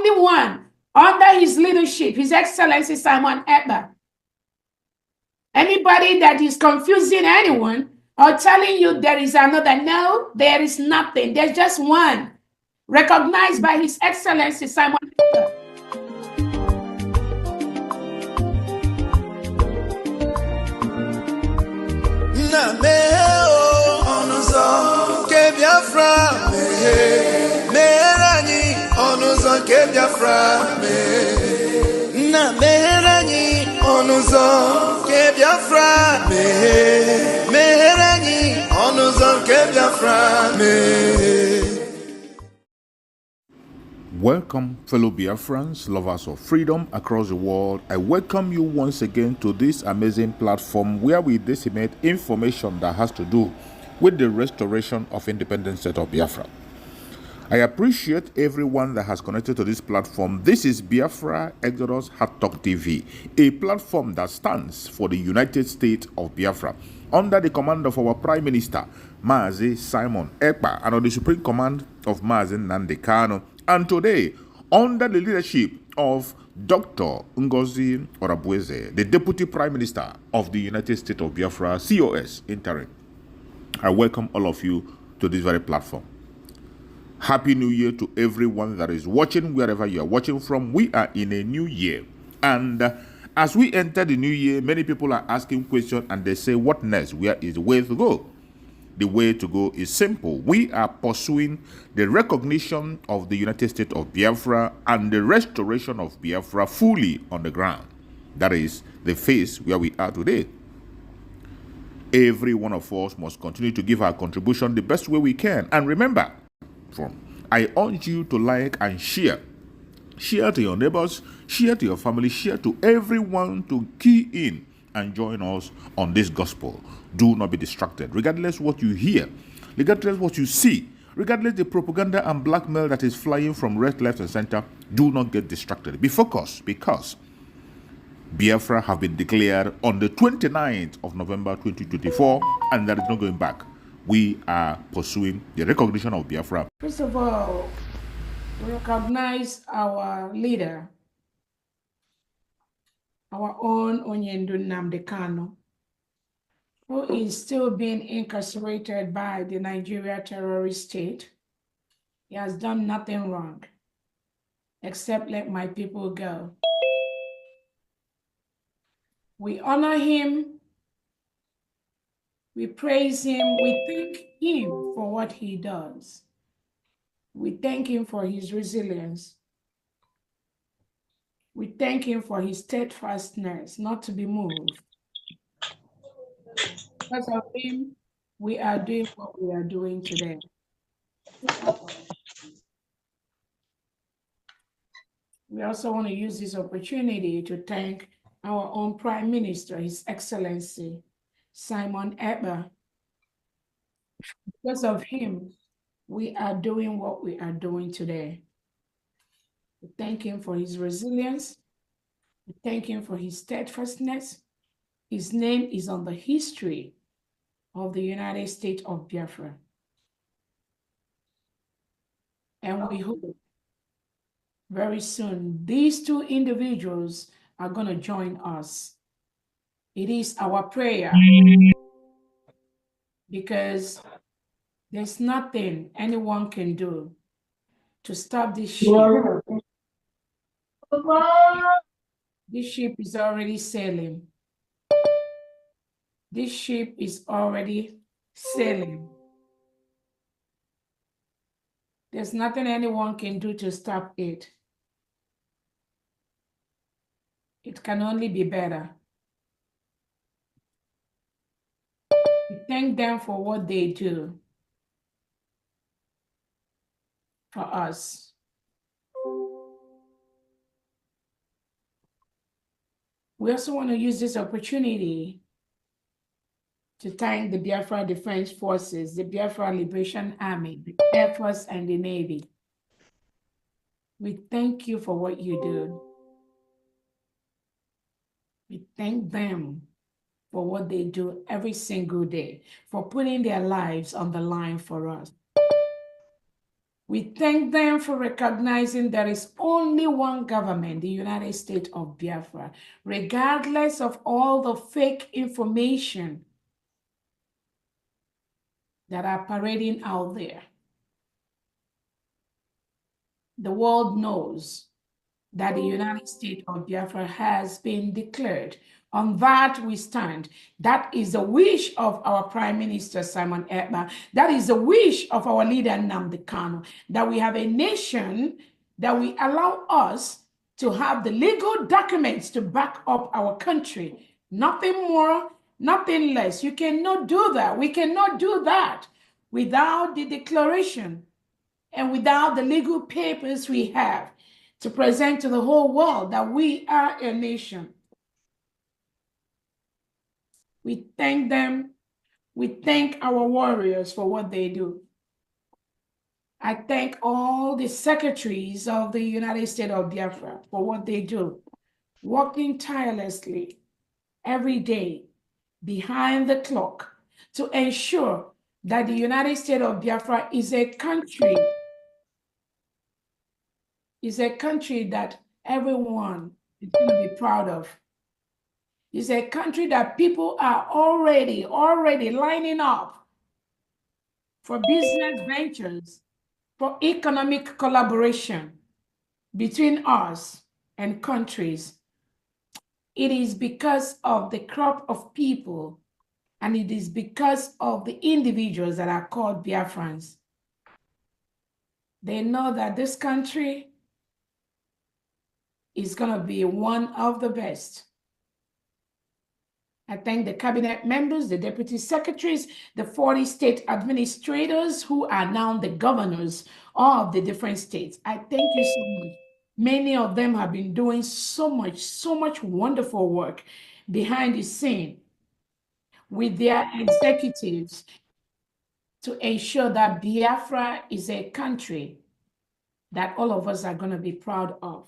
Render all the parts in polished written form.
only one under his leadership, His Excellency Simon Ekpa. Anybody that is confusing anyone or telling you there is another, no, there is nothing. There's just one, recognized by His Excellency Simon Ekpa. Biafra, Merani, Onuzo Biafra, Na Merani, Onuzo Biafra, Merani, Onuzo Biafra. Welcome, fellow Biafrans, lovers of freedom across the world. I welcome you once again to this amazing platform where we disseminate information that has to do with the restoration of independent state of Biafra. I appreciate everyone that has connected to this platform. This is Biafra Exodus Hard Talk TV, a platform that stands for the United States of Biafra, under the command of our Prime Minister, Mazi Simon Ekpa, and on the supreme command of Mazi Nnamdi Kanu. And today, under the leadership of Dr. Ngozi Orabueze, the Deputy Prime Minister of the United States of Biafra, COS interim, I welcome all of you to this very platform. Happy New Year to everyone that is watching, wherever you are watching from. We are in a new year. And as we enter the new year, many people are asking questions and they say, what next? Where is the way to go? The way to go is simple. We are pursuing the recognition of the United States of Biafra and the restoration of Biafra fully on the ground. That is the phase where we are today. Every one of us must continue to give our contribution the best way we can. And remember, I urge you to like and share. Share to your neighbors, share to your family, share to everyone to key in and join us on this gospel. Do not be distracted. Regardless what you hear, regardless what you see, regardless the propaganda and blackmail that is flying from right, left, and center, do not get distracted. Be focused, because Biafra have been declared on the 29th of November 2024, and there is no going back. We are pursuing the recognition of Biafra. First of all, we recognize our leader, our own Onyendu Nnamdi Kanu, who is still being incarcerated by the Nigeria terrorist state. He has done nothing wrong except let my people go. We honor him, we praise him, we thank him for what he does. We thank him for his resilience. We thank him for his steadfastness, not to be moved. Because of him, we are doing what we are doing today. We also want to use this opportunity to thank our own Prime Minister, His Excellency Simon Ekpa. Because of him, we are doing what we are doing today. We thank him for his resilience. We thank him for his steadfastness. His name is on the history of the United States of Biafra. And we hope very soon these two individuals are going to join us. It is our prayer, because there's nothing anyone can do to stop this ship. This ship is already sailing. This ship is already sailing. There's nothing anyone can do to stop it. It can only be better. We thank them for what they do for us. We also want to use this opportunity to thank the Biafra Defense Forces, the Biafra Liberation Army, the Air Force, and the Navy. We thank you for what you do. We thank them for what they do every single day, for putting their lives on the line for us. We thank them for recognizing there is only one government, the United States of Biafra, regardless of all the fake information that are parading out there. The world knows that the United States of Biafra has been declared. On that we stand. That is the wish of our Prime Minister, Simon Ekpa. That is the wish of our leader, Nnamdi Kanu, that we have a nation that will allow us to have the legal documents to back up our country. Nothing more, nothing less. You cannot do that. We cannot do that without the declaration and without the legal papers we have to present to the whole world that we are a nation. We thank them. We thank our warriors for what they do. I thank all the secretaries of the United States of Biafra for what they do, working tirelessly every day behind the clock to ensure that the United States of Biafra is a country that everyone is going to be proud of. It's a country that people are already lining up for business ventures, for economic collaboration between us and countries. It is because of the crop of people, and it is because of the individuals that are called Biafrans. They know that this country is going to be one of the best. I thank the cabinet members, the deputy secretaries, the 40 state administrators who are now the governors of the different states. I thank you so much. Many of them have been doing so much wonderful work behind the scene with their executives to ensure that Biafra is a country that all of us are going to be proud of.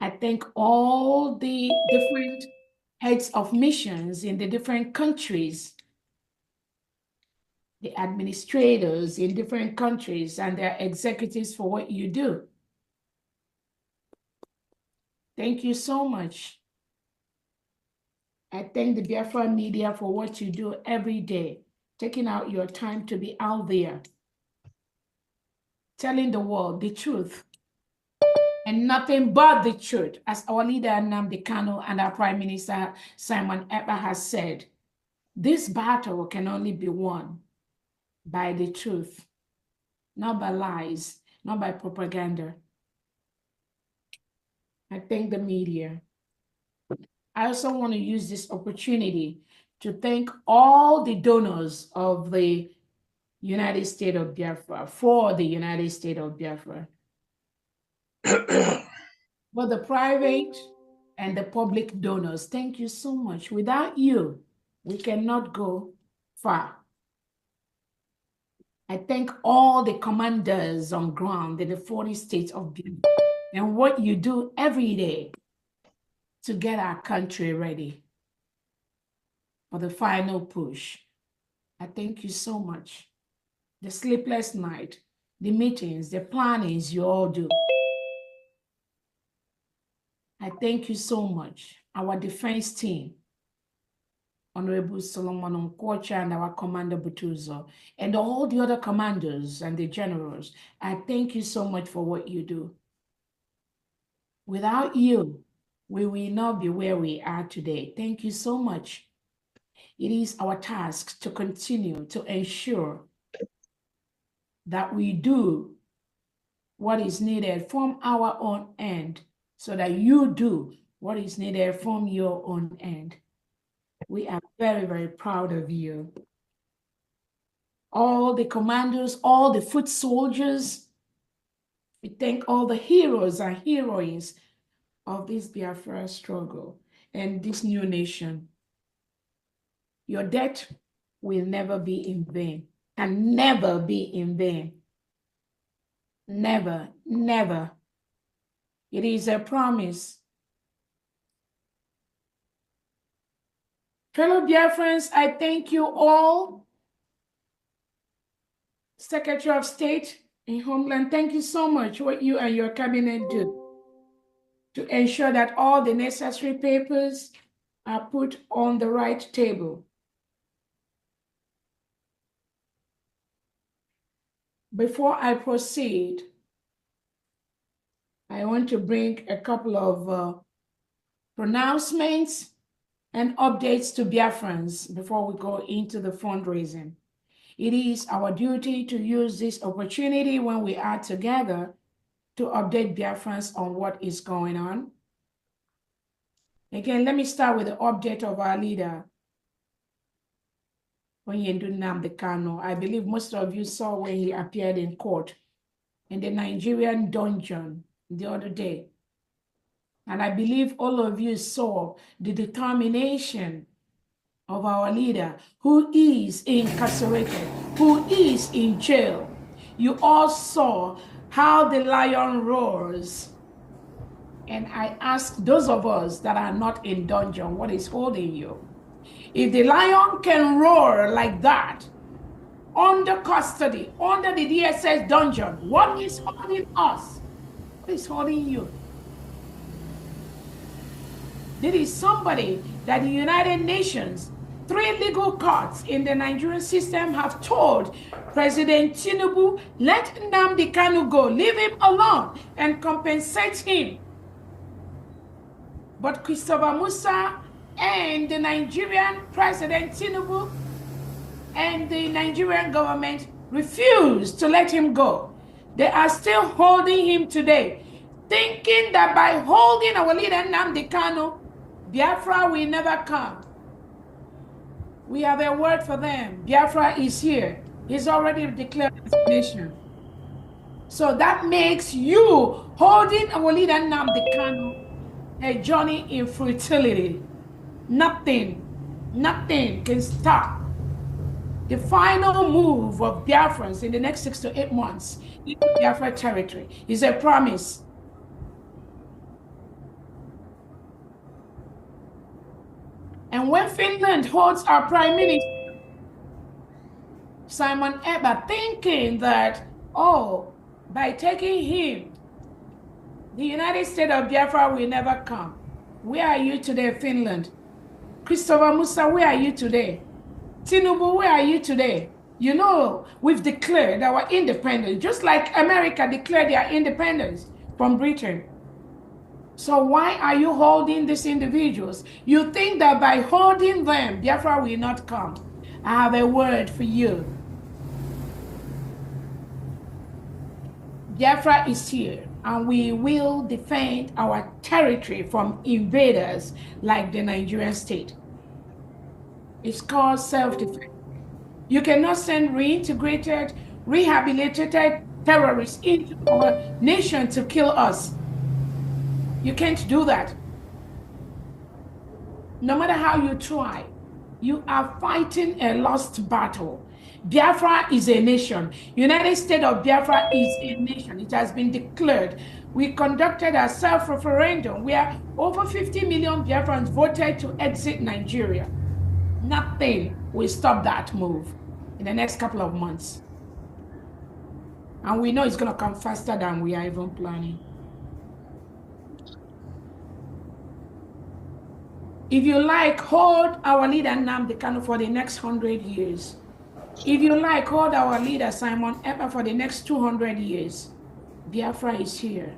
I thank all the different heads of missions in the different countries, the administrators in different countries and their executives for what you do. Thank you so much. I thank the Biafra media for what you do every day, taking out your time to be out there, telling the world the truth and nothing but the truth. As our leader Nnamdi Kanu and our Prime Minister Simon Ekpa has said, this battle can only be won by the truth, not by lies, not by propaganda. I thank the media. I also want to use this opportunity to thank all the donors of the United States of Biafra, for the United States of Biafra. But the private and the public donors, thank you so much. Without you, we cannot go far. I thank all the commanders on ground in the 40 states of Biafra and what you do every day to get our country ready for the final push. I thank you so much. The sleepless night, the meetings, the plannings you all do. I thank you so much. Our defense team, Honorable Solomon Nkwocha and our Commander Butuzo, and all the other commanders and the generals, I thank you so much for what you do. Without you, we will not be where we are today. Thank you so much. It is our task to continue to ensure that we do what is needed from our own end so that you do what is needed from your own end. We are very proud of you. All the commanders, all the foot soldiers, we thank all the heroes and heroines of this Biafra struggle and this new nation. Your death will never be in vain, and never be in vain. Never, never. It is a promise. Fellow Biafrans, I thank you all Secretary of State in Homeland, thank you so much what you and your cabinet do to ensure that all the necessary papers are put on the right table. Before I proceed, I want to bring a couple of pronouncements and updates to Biafrans before we go into the fundraising. It is our duty to use this opportunity when we are together to update Biafrans on what is going on. Again, let me start with the update of our leader, Onyendu Nnamdi Kanu. I believe most of you saw when he appeared in court in the Nigerian dungeon the other day. And I believe all of you saw the determination of our leader who is incarcerated, who is in jail. You all saw how the lion roars. And I ask those of us that are not in dungeon, what is holding you? If the lion can roar like that, under custody, under the DSS dungeon, what is holding us? What is holding you? There is somebody that the United Nations, 3 legal courts in the Nigerian system have told President Tinubu, let Nnamdi Kanu go, leave him alone and compensate him. But Christopher Musa and the Nigerian President Tinubu and the Nigerian government refused to let him go. They are still holding him today, thinking that by holding our leader Nnamdi Kanu, Biafra will never come. We have a word for them. Biafra is here. He's already declared his nation. So that makes you holding our leader Nnamdi Kanu a journey in futility. Nothing can stop the final move of Biafrans in the next 6 to 8 months in Biafra territory. Is a promise. And when Finland holds our Prime Minister, Simon Eber, thinking that, oh, by taking him, the United States of Biafra will never come. Where are you today, Finland? Christopher Musa, where are you today? Tinubu, where are you today? You know, we've declared our independence, just like America declared their independence from Britain. So why are you holding these individuals? You think that by holding them, Biafra will not come. I have a word for you. Biafra is here, and we will defend our territory from invaders like the Nigerian state. It's called self-defense. You cannot send reintegrated, rehabilitated terrorists into our nation to kill us. You can't do that. No matter how you try, you are fighting a lost battle. Biafra is a nation. United States of Biafra is a nation. It has been declared. We conducted a self-referendum where over 50 million Biafrans voted to exit Nigeria. Nothing will stop that move in the next couple of months. And we know it's going to come faster than we are even planning. If you like, hold our leader Nnamdi Kanu for the next 100 years. If you like, hold our leader Simon Eber for the next 200 years. Biafra is here.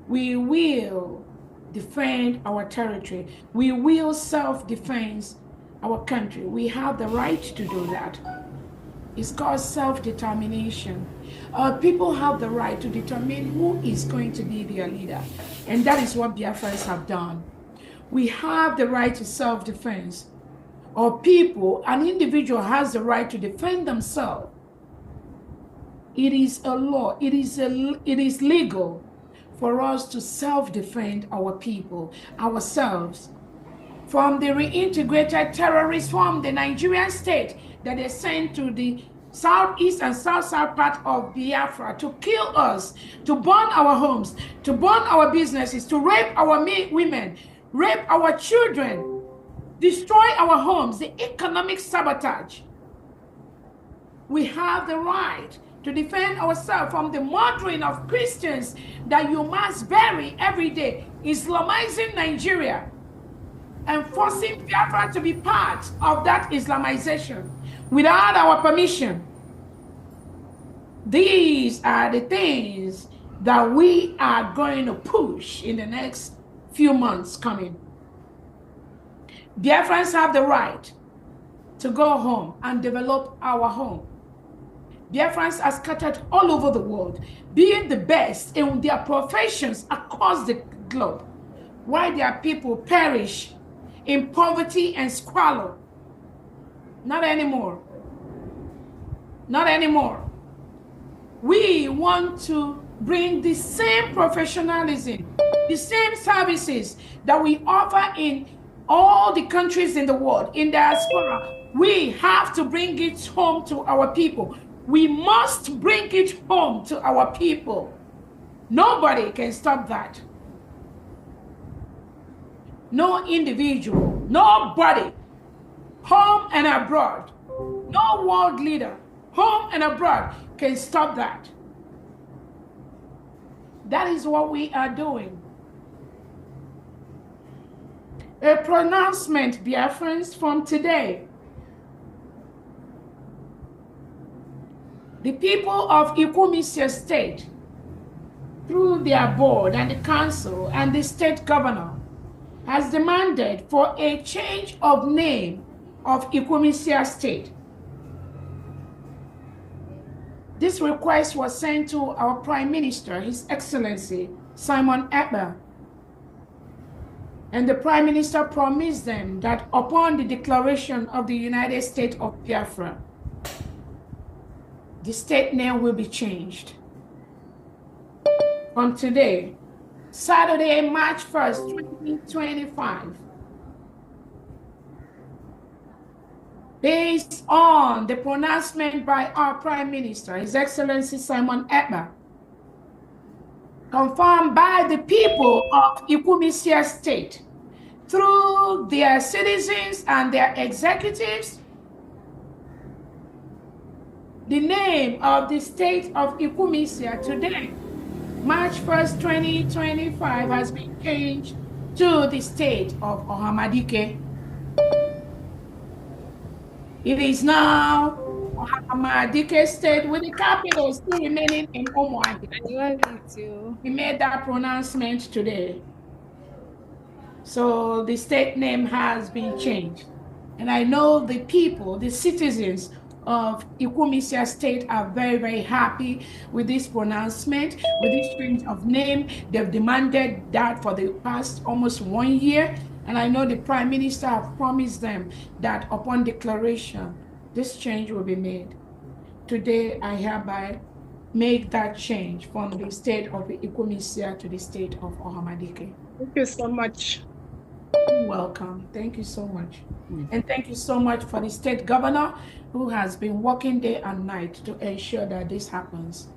We will defend our territory. We will self-defend our country. We have the right to do that. It's called self-determination. Our people have the right to determine who is going to be their leader. And that is what Biafrans have done. We have the right to self-defense. Or people, an individual has the right to defend themselves. It is a law, it is legal for us to self-defend our people, ourselves, from the reintegrated terrorists from the Nigerian state that they sent to the southeast and south-south part of Biafra to kill us, to burn our homes, to burn our businesses, to rape our women, rape our children, destroy our homes, the economic sabotage. We have the right to defend ourselves from the murdering of Christians that you must bury every day, Islamizing Nigeria and forcing Biafra to be part of that Islamization without our permission. These are the things that we are going to push in the next few months coming. Biafrans have the right to go home and develop our home. Biafrans are scattered all over the world, being the best in their professions across the globe, while their people perish in poverty and squalor. Not anymore. Not anymore. We want to bring the same professionalism, the same services that we offer in all the countries in the world, in diaspora. We have to bring it home to our people. We must bring it home to our people. Nobody can stop that. No individual, nobody, home and abroad, no world leader, home and abroad, can stop that. That is what we are doing. A pronouncement, Biafrans, from today. The people of Ikumisya State, through their board and the council and the state governor, has demanded for a change of name of Ikumisya State. This request was sent to our Prime Minister, His Excellency Simon Ekpa. And the Prime Minister promised them that upon the declaration of the United States of Biafra, the state name will be changed. From today, Saturday, March 1st, 2025, based on the pronouncement by our Prime Minister, His Excellency Simon Ekpa, confirmed by the people of Ikumisya State through their citizens and their executives, the name of the state of Ikumisya today, March 1st, 2025, has been changed to the state of Ohamadike. It is now Ohamadike State with the capital still remaining in Omoadi. I love you too. We made that pronouncement today. So the state name has been changed. And I know the people, the citizens of Ikumisya State are very, very happy with this pronouncement, with this change of name. They've demanded that for the past almost 1 year. And I know the Prime Minister has promised them that upon declaration, this change will be made. Today, I hereby make that change from the state of Ikumisya to the state of Ohamadike. Thank you so much. You're welcome. Thank you so much. And thank you so much for the state governor who has been working day and night to ensure that this happens.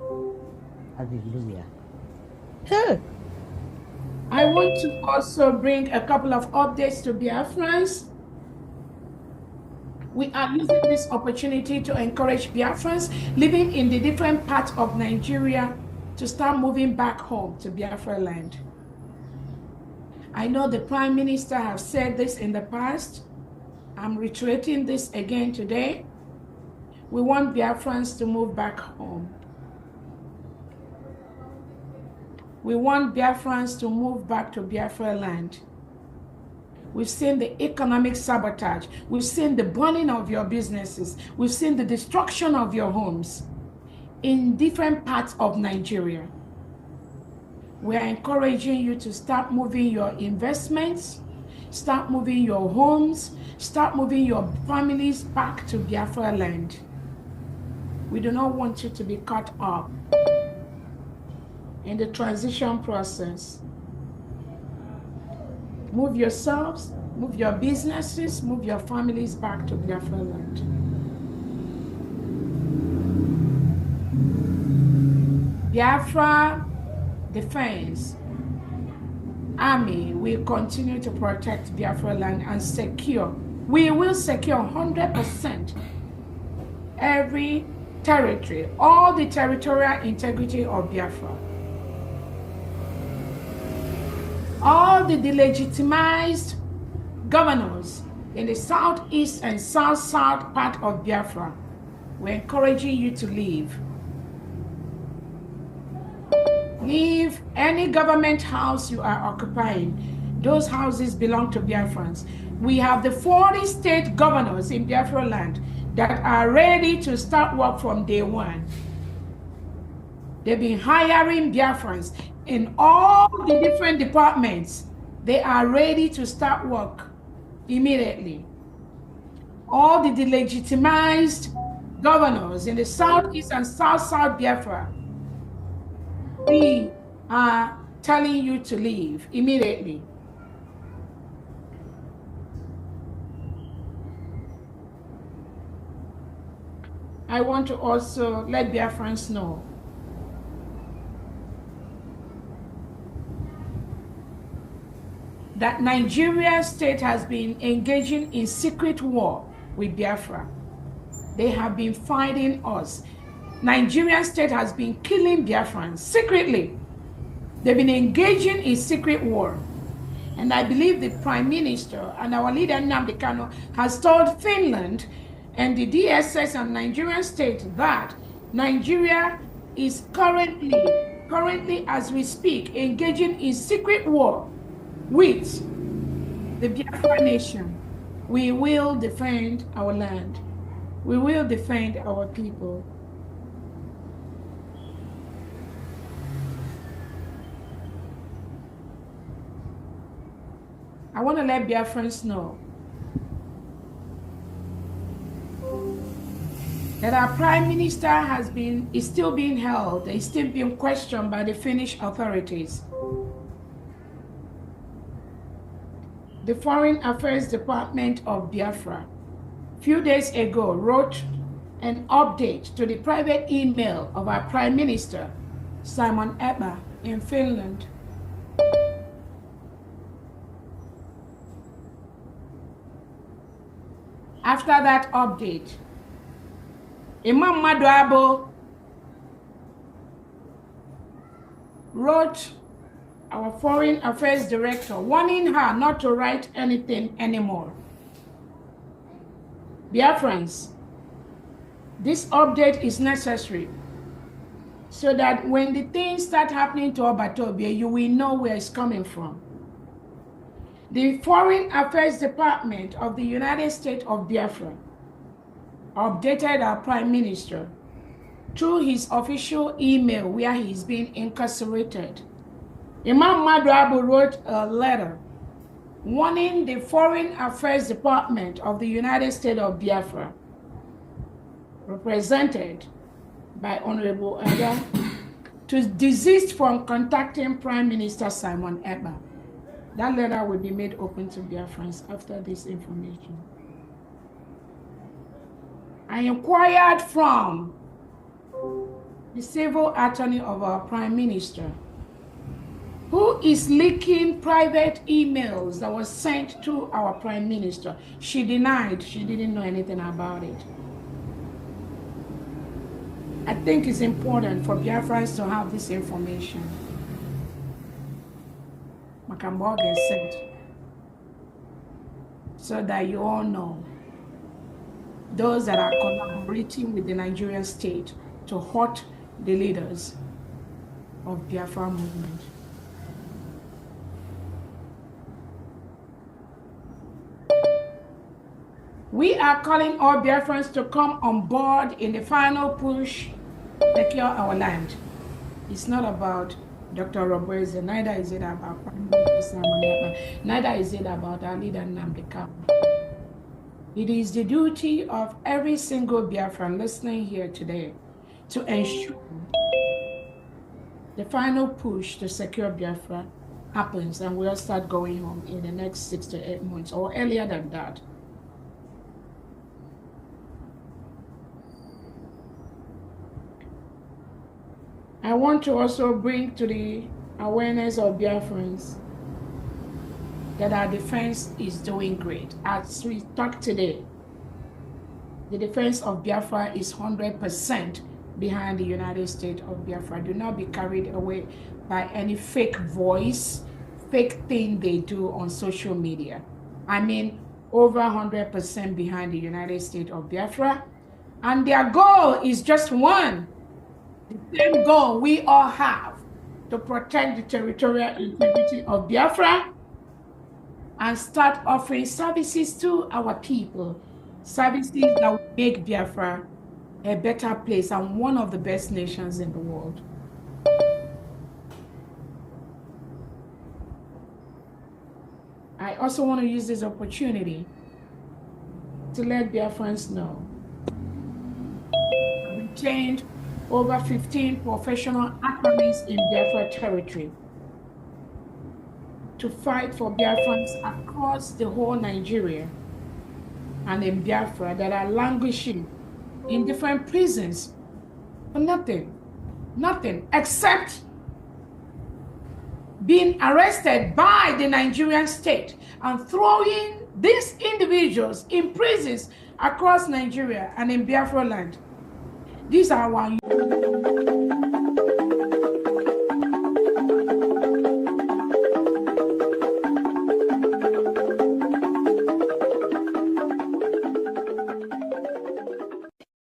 Hallelujah. I want to also bring a couple of updates to Biafrans. We are using this opportunity to encourage Biafrans living in the different parts of Nigeria to start moving back home to Biafra land. I know the Prime Minister has said this in the past. I'm reiterating this again today. We want Biafrans to move back home. We want Biafrans to move back to Biafra land. We've seen the economic sabotage. We've seen the burning of your businesses. We've seen the destruction of your homes in different parts of Nigeria. We are encouraging you to start moving your investments, start moving your homes, start moving your families back to Biafra land. We do not want you to be cut off in the transition process. Move yourselves, move your businesses, move your families back to Biafra land. Biafra Defense Army will continue to protect Biafra land and secure. We will secure 100% every territory, all the territorial integrity of Biafra, all the delegitimized governors in the southeast and south-south part of Biafra, we're encouraging you to leave. Leave any government house you are occupying. Those houses belong to Biafrans. We have the 40 state governors in Biafra land that are ready to start work from day one. They've been hiring Biafrans in all the different departments. They are ready to start work immediately. All the delegitimized governors in the southeast and south-south Biafra, we are telling you to leave immediately. I want to also let Biafrans know that Nigeria state has been engaging in secret war with Biafra. They have been fighting us. Nigerian state has been killing Biafrans secretly. They've been engaging in secret war. And I believe the Prime Minister and our leader Nnamdi Kanu has told Finland and the DSS and Nigerian state that Nigeria is currently as we speak, engaging in secret war with the Biafra nation. We will defend our land. We will defend our people. I want to let Biafrans know that our Prime Minister is still being held, is still being questioned by the Finnish authorities. The Foreign Affairs Department of Biafra, a few days ago, wrote an update to the private email of our Prime Minister, Simon Ebba, in Finland. After that update, Imam Maduabo wrote our Foreign Affairs Director, warning her not to write anything anymore. Biafrans, this update is necessary so that when the things start happening to Obatobia, you will know where it's coming from. The Foreign Affairs Department of the United States of Biafra updated our Prime Minister through his official email where he's being incarcerated. Imam Maduabo wrote a letter warning the Foreign Affairs Department of the United States of Biafra, represented by Honorable Aga, to desist from contacting Prime Minister Simon Ebba. That letter will be made open to Biafrans after this information. I inquired from the civil attorney of our Prime Minister, who is leaking private emails that was sent to our Prime Minister. She denied she didn't know anything about it. I think it's important for Biafrans to have this information. Makambo gets sent so that you all know those that are collaborating with the Nigerian state to hurt the leaders of Biafra movement. We are calling all Biafrans to come on board in the final push to secure our land. It's not about Dr. Roberts, neither is it about Prime Minister Simon Ekpa, neither is it about our leader Nnamdi Kanu. It is the duty of every single Biafran listening here today to ensure the final push to secure Biafra happens and we'll start going home in the next 6 to 8 months or earlier than that. I want to also bring to the awareness of Biafrans that our defense is doing great. As we talk today, The defense of Biafra is 100% behind the United States of Biafra. Do not be carried away by any fake voice, fake thing they do on social media. I mean, over 100% behind the United States of Biafra. And their goal is just one. The same goal we all have, to protect the territorial integrity of Biafra and start offering services to our people. Services that will make Biafra a better place and one of the best nations in the world. I also want to use this opportunity to let Biafrans know we retained over 15 professional academies in Biafra territory to fight for Biafrans across the whole Nigeria and in Biafra that are languishing in different prisons for nothing except being arrested by the Nigerian state and throwing these individuals in prisons across Nigeria and in Biafra land. These are our